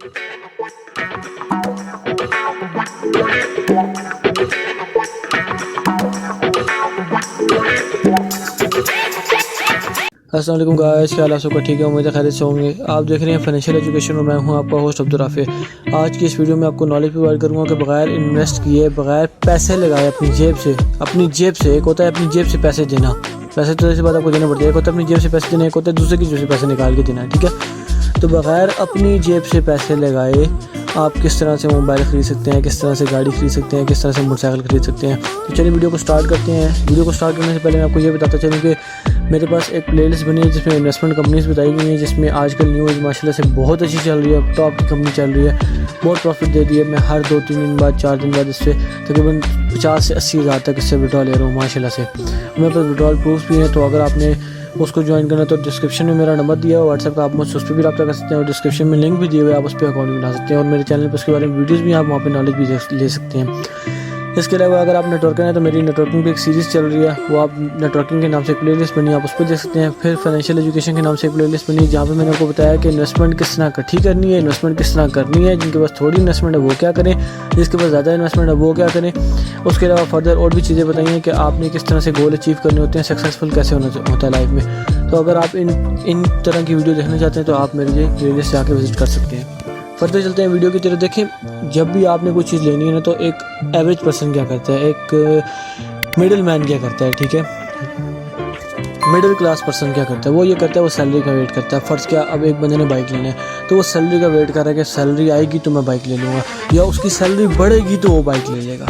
अस्सलाम वालेकुम गाइस, क्या हाल है सबका? ठीक है, उम्मीद है खैरियत से होंगे। आप देख रहे हैं फाइनेंशियल एजुकेशन में मैं हूं आपका होस्ट अब्दुल राफे। आज की इस वीडियो में आपको नॉलेज प्रोवाइड करूंगा कि बगैर इन्वेस्ट किए, बगैर पैसे लगाए अपनी जेब से एक होता है अपनी जेब से पैसे देना, पैसे तो ऐसी बात आपको देना पड़ता है। एक होता है अपनी जेब से पैसे देना, एक होता है दूसरे की जेब से पैसे निकाल के देना, ठीक है। तो बगैर अपनी जेब से पैसे लगाए आप किस तरह से मोबाइल ख़रीद सकते हैं, किस तरह से गाड़ी खरीद सकते हैं, किस तरह से मोटरसाइकिल खरीद सकते हैं। तो चलिए वीडियो को स्टार्ट करते हैं। वीडियो को स्टार्ट करने से पहले मैं आपको ये बताता चलूँ कि मेरे पास एक प्लेलिस्ट बनी है जिसमें इन्वेस्टमेंट कंपनीज बताई गई हैं, जिसमें आजकल न्यूज़ माशाल्लाह से बहुत अच्छी चल रही है, टॉप की कंपनी चल रही है, बहुत प्रॉफिट दे रही है। मैं हर 2-3 दिन बाद 4 दिन बाद इससे तकरीबन 50 से 80 हज़ार तक इससे विड्रॉल ले रहा हूँ माशाल्लाह से। मेरे पास विड्रॉल प्रूफ भी है, तो अगर आपने उसको ज्वाइन करना तो डिस्क्रिप्शन में मेरा नंबर दिया है व्हाट्सएप का, आप मुझसे उस पर भी रब्ता कर सकते हैं, और डिस्क्रिप्शन में लिंक भी दिए हुए, आप उस पर अकाउंट भी बना सकते हैं, और मेरे चैनल पर उसके बारे में वीडियोज़ भी आप वहाँ पर नॉलेज भी ले सकते हैं। इसके अलावा अगर आप नेटवर्किंग है तो मेरी नेटवर्किंग पे एक सीरीज़ चल रही है, वो आप नेटवर्किंग के नाम से एक प्लेलिस्ट बनी, आप उस पर देख सकते हैं। फिर फाइनेंशियल एजुकेशन के नाम से एक प्लेलिस्ट बनी, जहाँ पे मैंने आपको बताया कि इन्वेस्टमेंट किस तरह इकट्ठी करनी है, इन्वेस्टमेंट किस तरह करनी है, जिनके पास थोड़ी इन्वेस्टमेंट है वो क्या करें, जिसके पास ज़्यादा इन्वेस्टमेंट है वो क्या करें। उसके अलावा फर्दर और भी चीज़ें बताई हैं कि आपने किस तरह से गोल अचीव करने होते हैं, सक्सेसफुल कैसे होता है लाइफ में। तो अगर आप इन तरह की वीडियो देखना चाहते हैं तो आप मेरी प्लेलिस्ट जाके विजिट कर सकते हैं। फर्दर चलते हैं वीडियो की तरफ। देखें, जब भी आपने कोई चीज़ लेनी है ना, तो एक एवरेज पर्सन क्या करता है, एक मिडिल मैन क्या करता है, ठीक है, मिडिल क्लास पर्सन क्या करता है, वो ये करता है, वो सैलरी का वेट करता है। फ़र्ज़ क्या, अब एक बंदे ने बाइक लेना है तो वो सैलरी का वेट कर रहा है कि सैलरी आएगी तो मैं बाइक ले लूँगा, या उसकी सैलरी बढ़ेगी तो वो बाइक ले लेगा,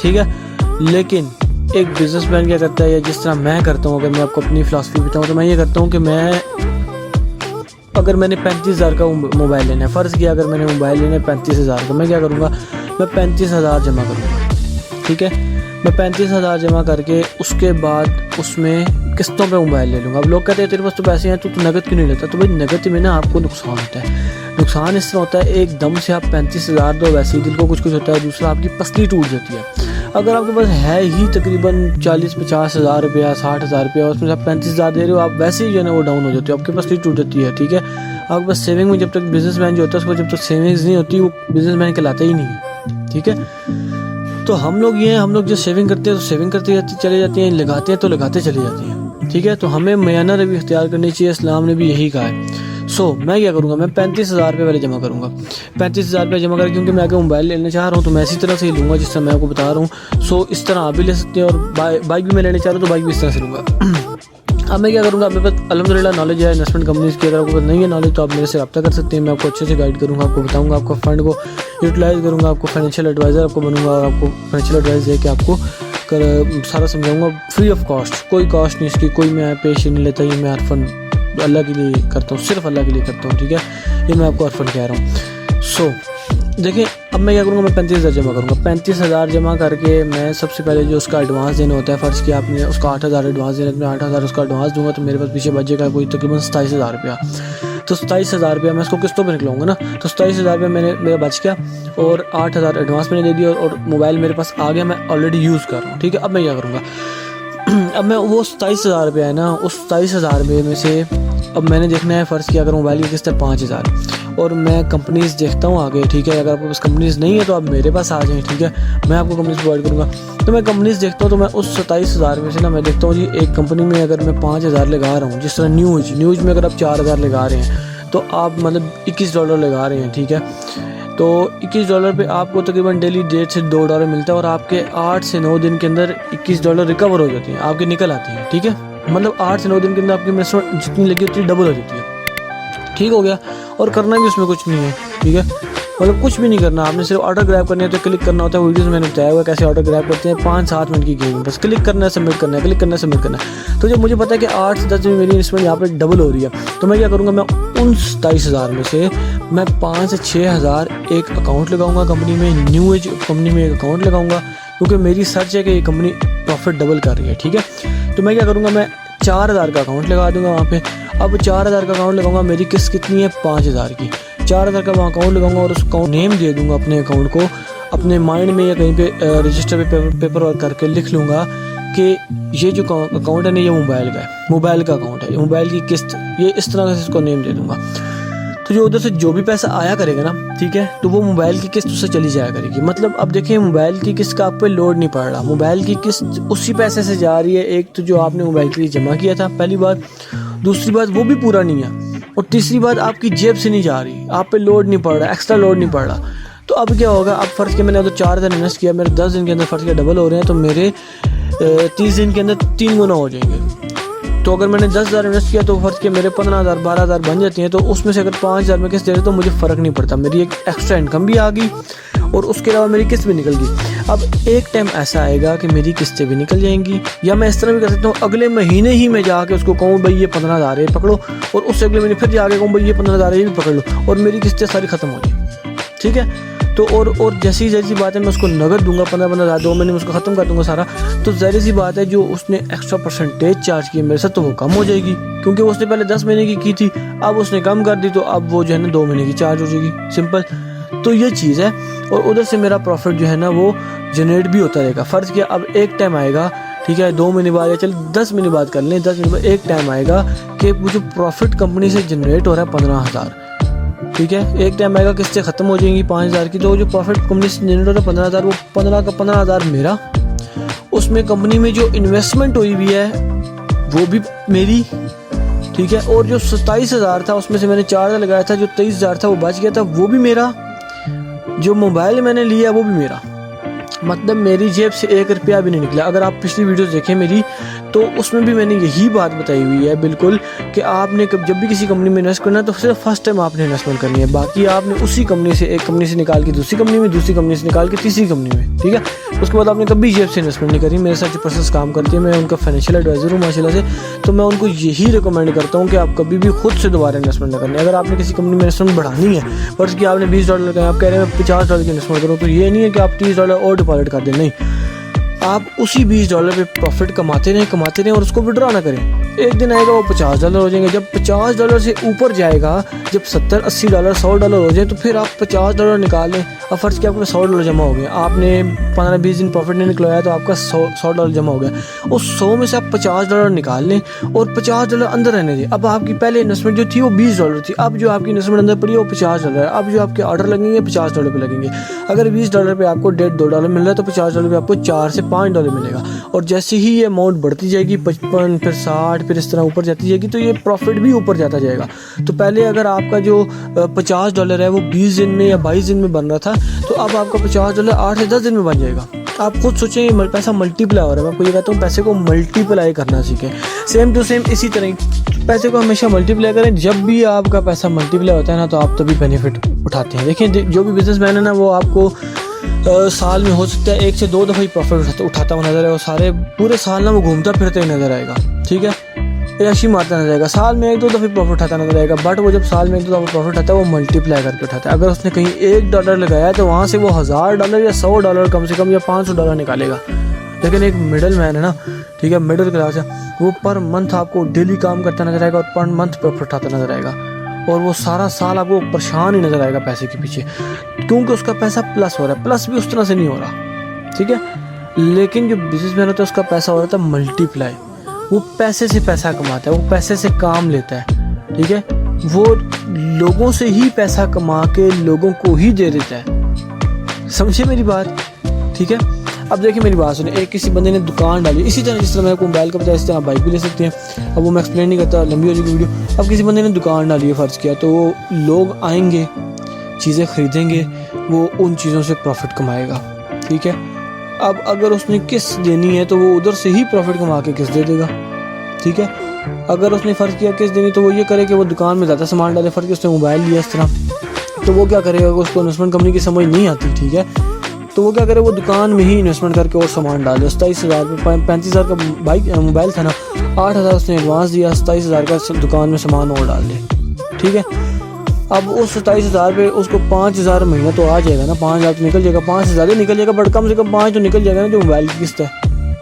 ठीक है। लेकिन एक बिजनेसमैन क्या करता है, या जिस तरह मैं करता हूँ, अगर मैं आपको अपनी फ़िलासफ़ी बताऊँ तो मैं ये करता हूँ कि अगर मैंने 35,000 का मोबाइल लेना है, फ़र्ज़ किया अगर मैंने मोबाइल लेना है 35,000 का, मैं क्या करूँगा, मैं 35,000 जमा करूँगा, ठीक है। मैं 35,000 जमा करके उसके बाद उसमें किस्तों पे मोबाइल ले लूँगा। अब लोग कहते हैं तेरे पास तो पैसे हैं, तू नकद क्यों नहीं लेता? तो भाई नकद में ना आपको नुकसान होता है। नुकसान इस तरह होता है, एकदम से आप 35,000 दो, वैसे ही दिल को कुछ होता है। दूसरा, आपकी पसली टूट जाती है। अगर आपके पास है ही तकरीबन 40-50 हज़ार रुपया, 60 हज़ार रुपया, उसमें आप 35,000 दे रहे हो, आप वैसे ही जो है ना वो डाउन हो जाते हो, आपकी पसली टूट जाती है, ठीक है। आपके पास सेविंग में, जब तक बिजनेसमैन जो होता है उसको जब तक सेविंग्स नहीं होती वो बिजनेसमैन कहलाता ही नहीं है, ठीक है। तो हम लोग जो सेविंग करते हैं तो सेविंग करते चले जाते हैं, लगाते हैं तो लगाते चले जाते हैं, ठीक है। तो हमें मयाना रवि इख्तियार करनी चाहिए, इस्लाम ने भी यही कहा है। मैं क्या करूँगा, मैं 35,000 रुपये पहले जमा करूँगा। 35,000 रुपये जमा करके, क्योंकि मैं अगर मोबाइल लेना चाह रहा हूँ तो मैं इसी तरह से ही लूँगा जिस तरह मैं आपको बता रहा हूँ। इस तरह आप भी ले सकते हैं, और बाइक भी मैं लेना चाह रहा हूँ तो बाइक भी इस तरह से लूँगा। अब मैं क्या करूँगा, मेरे पास अल्हम्दुलिल्लाह नॉलेज है इन्वेस्टमेंट कंपनीज़ की। अगर आपको नहीं है नॉलेज तो आप मेरे से रब्ता कर सकते हैं, मैं आपको अच्छे से गाइड करूँगा, आपको बताऊँगा, आपको फ़ंड को यूटिलाइज़ करूँगा, आपको फाइनेंशियल एडवाइज़र आपको बनूँगा, और आपको फाइनेंशियल एडवाइस दे के आपको सारा समझाऊँगा फ्री ऑफ कॉस्ट। कोई कॉस्ट नहीं इसकी, कोई मैं पेश नहीं लेता, ये मैं अर्फन अल्लाह के लिए करता हूँ, सिर्फ अल्लाह के लिए करता हूँ, ठीक है। ये मैं आपको अर्फन कह रहा हूँ। देखिए, अब मैं क्या करूँगा, मैं 35,000 जमा करूँगा। 35,000 जमा करके मैं सबसे पहले जो उसका एडवांस देना होता है, फ़र्ज़ किया आपने उसका 8,000 एडवांस देना, मैं 8,000 उसका एडवांस दूँगा तो मेरे पास पीछे बचेगा कोई तकरीबन 27,000 रुपया। तो 27,000 रुपया मैं इसको किस्तों पर निकलाऊँगा ना, तो 27,000 रुपया मेरा बच गया, और 8,000 एडवांस मैंने दे दिया, और मोबाइल मेरे पास आ गया, मैं ऑलरेडी यूज़ कर रहा हूँ, ठीक है। अब मैं क्या करूँगा, अब मैं वो 27,000 रुपया है ना, उस 27,000 रुपये में से अब मैंने देखना है, फ़र्ज़ किया अगर मोबाइल की किस्त है 5,000, और मैं कंपनीज़ देखता हूँ आगे, ठीक है। अगर आपके पास कंपनीज़ नहीं है तो आप मेरे पास आ जाएँ, ठीक है, मैं आपको कंपनीज़ प्रोवाइड करूँगा। तो मैं कंपनीज़ देखता हूँ, तो मैं उस 27,000 में से ना मैं देखता हूँ जी, एक कंपनी में अगर मैं 5,000 लगा रहा हूँ, जिस तरह न्यूज़ में अगर आप 4,000 लगा रहे हैं तो आप मतलब $21 लगा रहे हैं, ठीक है। तो $21 पे आपको तकरीबन डेली $1.5 से $2 मिलता है, और आपके 8 से 9 दिन के अंदर $21 रिकवर हो जाते हैं, आपके निकल आते हैं, ठीक है। मतलब 8 से 9 दिन के अंदर आपकी इन्वेस्टमेंट जितनी लगी होती है डबल हो जाती है, ठीक हो गया। और करना भी उसमें कुछ नहीं है, ठीक है, मतलब कुछ भी नहीं करना, आपने सिर्फ ऑर्डर ग्रैब करनी है तो क्लिक करना होता है। वीडियोस मैंने बताया हुआ कैसे ऑर्डर ग्रैब करते हैं, 5-7 मिनट की गेम, बस क्लिक करना है, सबमिट करना है, क्लिक करना है, सबमिट करना है। तो जब मुझे पता है कि 8 से 10 में मेरी इन्वेस्टमेंट यहाँ पर डबल हो रही है, तो मैं क्या करूँगा, मैं उन 27,000 में से मैं 5 से 6 हज़ार एक अकाउंट लगाऊंगा कंपनी में, न्यू एज कंपनी में एक अकाउंट लगाऊंगा, क्योंकि मेरी सर्च है कि ये कंपनी प्रॉफिट डबल कर रही है, ठीक है। तो मैं क्या करूँगा, मैं 4,000 का अकाउंट लगा दूंगा वहाँ पे। अब 4,000 का अकाउंट लगाऊंगा, मेरी किस्त कितनी है 5,000 की, 4,000 का वहाँ अकाउंट लगाऊंगा, और उस अकाउंट नेम दे दूंगा अपने अकाउंट को, अपने माइंड में या कहीं पे रजिस्टर पे पेपर वर्क करके लिख लूँगा कि ये जो अकाउंट है ना, ये मोबाइल का अकाउंट है, मोबाइल की किस्त, ये इस तरह से इसको नेम दे दूँगा। तो जो उधर से जो भी पैसा आया करेगा ना, ठीक है, तो वो मोबाइल की किस्त उससे चली जाया करेगी। मतलब अब देखिए मोबाइल की किस्त का आप पे लोड नहीं पड़ रहा, मोबाइल की किस्त उसी पैसे से जा रही है। एक तो जो आपने मोबाइल के लिए जमा किया था, पहली बात, दूसरी बात वो भी पूरा नहीं है, और तीसरी बात आपकी जेब से नहीं जा रही, आप पे लोड नहीं पड़ रहा, एक्स्ट्रा लोड नहीं पड़ रहा। तो अब क्या होगा, अब फ़र्ज़ किया मैंने उधर 4 दिन इन्वेस्ट किया, मेरे 10 दिन के अंदर फ़र्ज़ किया डबल हो रहे हैं, तो मेरे 30 दिन के अंदर 3 गुना हो जाएंगे। तो अगर मैंने 10,000 इन्वेस्ट किया तो फ़र्ज़ किया मेरे 15,000 12,000 बन जाती हैं। तो उसमें से अगर 5,000 में किस्त दे रहे तो मुझे फ़र्क नहीं पड़ता, मेरी एक एक्स्ट्रा इनकम भी आ गई और उसके अलावा मेरी किस्त भी निकल गई। अब एक टाइम ऐसा आएगा कि मेरी किस्तें भी निकल जाएंगी, या मैं इस तरह भी कर सकता हूँ, अगले महीने ही मैं जाके उसको कहूँ भाई ये 15,000 है पकड़ो, और उससे अगले महीने फिर जाके कहूँ भाई ये 15,000 ये भी पकड़ लो, और मेरी किस्तें सारी ख़त्म हो जाए। ठीक है, तो और जैसी बात है, मैं उसको नगद दूंगा 15,000 2 महीने में उसको ख़त्म कर दूंगा सारा। तो ज़ाहिर सी बात है जो उसने एक्स्ट्रा परसेंटेज चार्ज की मेरे साथ, तो वो कम हो जाएगी, क्योंकि उसने पहले 10 महीने की थी, अब उसने कम कर दी, तो अब वो जो है ना 2 महीने की चार्ज हो जाएगी, सिंपल। तो ये चीज़ है, और उधर से मेरा प्रॉफिट जो है ना वो जनरेट भी होता रहेगा। फ़र्ज़ किया अब एक टाइम आएगा, ठीक है, 2 महीने बाद या चल 10 महीने बाद कर लें, 10 महीने बाद एक टाइम आएगा कि वो जो प्रॉफिट कंपनी से जनरेट हो रहा है 15,000, ठीक है, एक टाइम आएगा किस्तें ख़त्म हो जाएंगी 5,000 की, तो जो प्रॉफिट कंपनी से जनरेट हो रहा है 15,000, वो 15 का 15,000 मेरा, उसमें कंपनी में जो इन्वेस्टमेंट हुई हुई है वो भी मेरी, ठीक है, और जो 27,000 था उसमें से मैंने 4,000 लगाया था, जो 23,000 था वो बच गया था, वो भी मेरा, जो मोबाइल मैंने लिया वो भी मेरा। मतलब मेरी जेब से 1 रुपया भी नहीं निकला। अगर आप पिछली वीडियोस देखें मेरी, तो उसमें भी मैंने यही बात बताई हुई है बिल्कुल, कि आपने जब भी किसी कंपनी में इन्वेस्ट करना है तो सिर्फ फर्स्ट टाइम आपने इन्वेस्टमेंट करनी है, बाकी आपने उसी कंपनी से, एक कंपनी से निकाल के दूसरी कंपनी में, दूसरी कंपनी से निकाल के तीसरी कंपनी में, ठीक है, उसके बाद आपने कभी जेब से इन्वेस्टमेंट नहीं करी। मेरे साथ जो पर्सन्स काम करती है, मैं उनका फाइनेंशियल एडवाइज़र हूँ माशाल्लाह से, तो मैं उनको यही रिकमेंड करता हूँ कि आप कभी भी खुद से दोबारा इन्वेस्टमेंट ना करनी। अगर आपने किसी कंपनी में इन्वेस्टमेंट बढ़ानी है, फर्ज कि आपने $20 का, आप कह रहे हैं मैं $50 की इन्वेस्टमेंट करूँ, तो ये नहीं है कि आप $30 और डिपॉजिट कर दें, नहीं, आप उसी $20 पे प्रॉफिट कमाते रहें और उसको विड्रॉ ना करें। एक दिन आएगा वो $50 हो जाएंगे, जब $50 से ऊपर जाएगा, जब $70, $80, $100 हो जाए, तो फिर आप $50 निकाल लें। अब फर्ज किया आपका $100 जमा हो गया, आपने 15-20 दिन प्रॉफिट नहीं निकलवाया, तो आपका $100 जमा हो गया। उस 100 में से आप $50 निकाल लें और $50 अंदर रहने दें। अब आपकी पहले इन्वेस्टमेंट जो थी वो $20 थी, अब जो आपकी इन्वेस्टमेंट अंदर पड़ी है वो $50 है। अब जो आपके ऑर्डर लगेंगे $50 पे लगेंगे। अगर $20 पे आपको $1.5-2 मिल रहा है, तो $50 पे आपको $4 से $5 मिलेगा। और जैसे ही ये अमाउंट बढ़ती जाएगी, 55, फिर 60, फिर इस तरह ऊपर जाती जाएगी, तो ये प्रॉफिट भी ऊपर जाता जाएगा। तो पहले अगर आपका जो $50 है वो 20 दिन में या 22 दिन में बन रहा था, तो अब आपका $50 8 से 10 दिन में बन जाएगा। आप खुद सोचें, पैसा मल्टीप्लाई हो रहा है। मैं आपको ये कहता हूँ, पैसे को मल्टीप्लाई करना सीखें। सेम टू सेम इसी तरह पैसे को हमेशा मल्टीप्लाई करें। जब भी आपका पैसा मल्टीप्लाई होता है ना, तो आप तभी बेनिफिट उठाते हैं। देखिए, जो भी बिजनेसमैन है ना, वो आपको साल में हो सकता है 1 से 2 दफ़ा ही प्रॉफिट उठाता हुआ नजर है, और सारे पूरे साल ना वो घूमता फिरता ही नजर आएगा, ठीक है, ऐसी मारता नजर आएगा। साल में 1-2 दफ़ा प्रॉफिट उठाता नजर आएगा, बट वो जब साल में 1-2 दफ़ा प्रॉफिट आता है, वो मल्टीप्लाई करके उठाता है। अगर उसने कहीं $1 लगाया, तो वहाँ से वो $1000 या $100 कम से कम या $500 निकालेगा। लेकिन एक मिडल मैन है ना, ठीक है, मिडिल क्लास है, वो पर मंथ आपको डेली काम करता नजर आएगा और पर मंथ प्रॉफिट उठाता नजर आएगा, और वो सारा साल आपको परेशान ही नजर आएगा पैसे के पीछे, क्योंकि उसका पैसा प्लस हो रहा है। प्लस भी उस तरह से नहीं हो रहा, ठीक है। लेकिन जो बिजनेसमैन होता है, उसका पैसा हो रहा था मल्टीप्लाई। वो पैसे से पैसा कमाता है, वो पैसे से काम लेता है, ठीक है, वो लोगों से ही पैसा कमा के लोगों को ही दे देता है। समझे मेरी बात, ठीक है। अब देखिए मेरी बात सुनिए, एक किसी बंदे ने दुकान डाली, इसी तरह जिस तरह मैं आपको मोबाइल का बताया, इस तरह बाइक भी ले सकते हैं। अब वो मैं एक्सप्लेन नहीं करता, लंबी हो जाएगी वीडियो। अब किसी बंदे ने दुकान डाली है, फ़र्ज़ किया, तो वो लोग आएंगे, चीज़ें ख़रीदेंगे, वो उन चीज़ों से प्रॉफिट कमाएगा, ठीक है। अब अगर उसने किस्त देनी है, तो वो उधर से ही प्रॉफिट कमा के किस्त दे देगा, ठीक है। अगर उसने फ़र्ज़ किया किस्त देनी, तो वो ये करे कि वो दुकान में ज़्यादा सामान डाले। फ़र्ज़ किया उसने मोबाइल लिया इस तरह, तो वो क्या करेगा, उसको इन्वेस्टमेंट कंपनी की समझ नहीं आती, ठीक है, तो वो क्या करे, वो दुकान में ही इन्वेस्टमेंट करके और सामान डाल दे। 27,000 में 35,000 का मोबाइल था ना, 8,000 उसने एडवांस दिया, 27,000 का दुकान में सामान और डाल दे, ठीक है। अब उस 27,000 पे उसको 5,000 महीना तो आ जाएगा ना, 5,000 तो निकल जाएगा, 5,000 ही निकल जाएगा, बट कम से कम 5 तो निकल जाएगा ना, जो मोबाइल की किस्त है।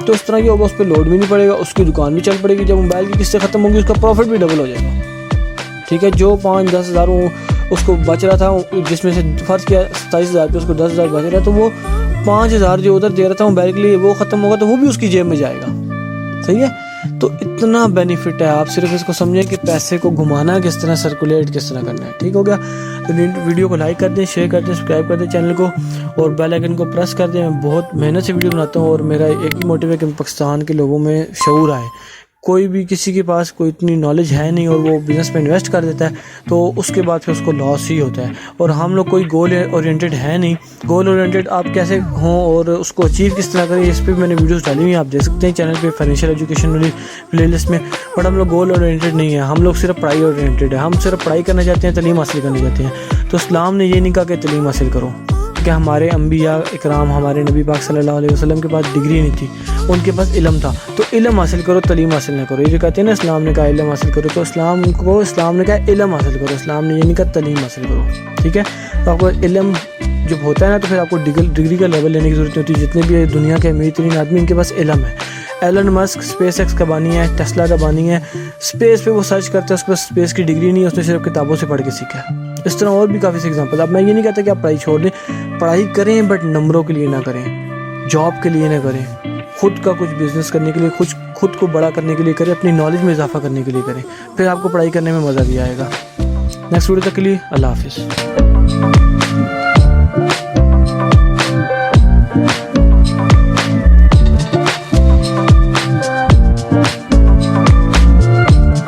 तो इस तरह की होगा, उस पर लोड भी नहीं पड़ेगा, उसकी दुकान भी चल पड़ेगी। जब मोबाइल की किस्तें ख़त्म होंगी, उसका प्रॉफिट भी डबल हो जाएगा, ठीक है। जो 5-10 हज़ार उसको बच रहा था, जिसमें से फ़र्ज़ किया 27,000 पे उसको 10,000 बच रहा है, तो वो 5,000 जो उधर दे रहा था मोबाइल के लिए, वो ख़त्म होगा, तो वो भी उसकी जेब में जाएगा, सही है। तो इतना बेनिफिट है। आप सिर्फ इसको समझें कि पैसे को घुमाना किस तरह, सर्कुलेट किस तरह करना है। ठीक हो गया? तो वीडियो को लाइक कर दें, शेयर कर दें, सब्सक्राइब कर दें चैनल को और बेल आइकन को प्रेस कर दें। मैं बहुत मेहनत से वीडियो बनाता हूँ और मेरा एक ही मोटिव है कि पाकिस्तान के लोगों में शऊर आए। कोई भी किसी के पास कोई इतनी नॉलेज है नहीं और वो बिज़नेस में इन्वेस्ट कर देता है तो उसके बाद फिर उसको लॉस ही होता है। और हम लोग कोई गोल ओरिएंटेड है नहीं। गोल ओरिएंटेड आप कैसे हों और उसको अचीव किस तरह करें, इस पर मैंने वीडियोस डाली हुई हैं, आप देख सकते हैं चैनल पे फाइनेंशियल एजुकेशन वाली प्लेलिस्ट में। बट हम लोग गोल ओरिएंटेड नहीं है, हम लोग सिर्फ पढ़ाई ओरिएंटेड है। हम सिर्फ पढ़ाई करना चाहते हैं, तालीम हासिल करना चाहते हैं। तो इस्लाम ने ये नहीं कहा कि तालीम हासिल करो, कि हमारे अम्बिया इकराम, हमारे नबी पाक सल्लल्लाहु अलैहि वसल्लम के पास डिग्री नहीं थी, उनके पास इल्म था। तो इल्म हासिल करो, तालीम हासिल ना करो। ये जो कहते हैं ना इस्लाम ने कहा इल्म हासिल करो, तो इस्लाम ने कहा इल्म हासिल करो, इस्लाम ने ये नहीं कहा तालीम हासिल करो। ठीक है? तो आपको इल्म जब होता है ना तो फिर आपको डिग्री का लेवल लेने की ज़रूरत नहीं होती। जितने भी दुनिया के अमीर तरीन आदमी इनके पास इल्म है। एलन मस्क स्पेस एक्स का बानी है, टेस्ला का बानी है। स्पेस पे वो सर्च करता है, उसके पास स्पेस की डिग्री नहीं है, उसने सिर्फ किताबों से पढ़ के सीखा है। इस तरह और भी काफ़ी से एग्जाम्पल। अब मैं ये नहीं कहता कि आप पढ़ाई छोड़ दें, पढ़ाई करें बट नंबरों के लिए ना करें, जॉब के लिए ना करें, खुद का कुछ बिजनेस करने के लिए, खुद को बड़ा करने के लिए करें, अपनी नॉलेज में इजाफा करने के लिए करें। फिर आपको पढ़ाई करने में मज़ा भी आएगा। नेक्स्ट वीडियो तक के लिए अल्लाह हाफिज़।